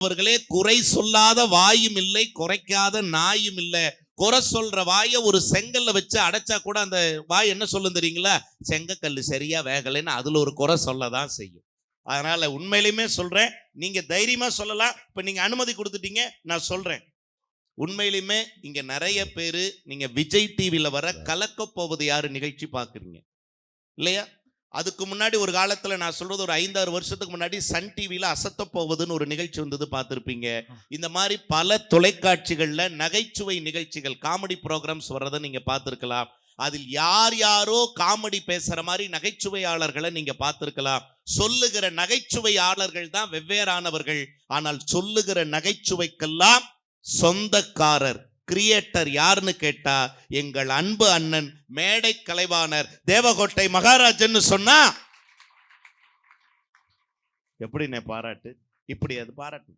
அவர்களே, குறை சொல்லாத வாயும் இல்லை, குறைக்காத நாயும் இல்லை. குறை சொல்ற வாயை ஒரு செங்கல்ல வச்சு அடைச்சா கூட அந்த வாய் என்ன சொல்லும் தெரியுங்களா? செங்கக்கல்லு சரியா வேகலைன்னு அதுல ஒரு குறை சொல்லதான் செய்யும். அதனால உண்மையிலுமே சொல்றேன், நீங்க தைரியமா சொல்லலாம். இப்ப நீங்க அனுமதி கொடுத்துட்டீங்க, நான் சொல்றேன். உண்மையிலுமே இங்க நிறைய பேரு நீங்க விஜய் டிவில வர கலக்க போவது யாரு நிகழ்ச்சி பாக்குறீங்க இல்லையா? அதுக்கு முன்னாடி ஒரு காலத்துல நான் சொல்றது ஒரு 5-6 வருஷத்துக்கு முன்னாடி சன் டிவில அசத்த போவதுன்னு ஒரு நிகழ்ச்சி வந்தது, பார்த்திருப்பீங்க. இந்த மாதிரி பல தொலைக்காட்சிகள்ல நகைச்சுவை நிகழ்ச்சிகள், காமெடி ப்ரோக்ராம்ஸ் வர்றதை நீங்க பார்த்திருக்கலாம். அதில் யார் யாரோ காமெடி பேசுற மாதிரி நகைச்சுவையாளர்களை நீங்க பார்த்திருக்கலாம். சொல்லுகிற நகைச்சுவையாளர்கள் தான் வெவ்வேறானவர்கள், ஆனால் சொல்லுகிற நகைச்சுவைக்கெல்லாம் சொந்தக்காரர் கிரியேட்டர் யாருன்னு கேட்டா எங்கள் அன்பு அண்ணன் மேடை கலைவாணர் தேவகோட்டை மகாராஜன் சொன்னா எப்படி பாராட்டு? இப்படி அது பாராட்டு.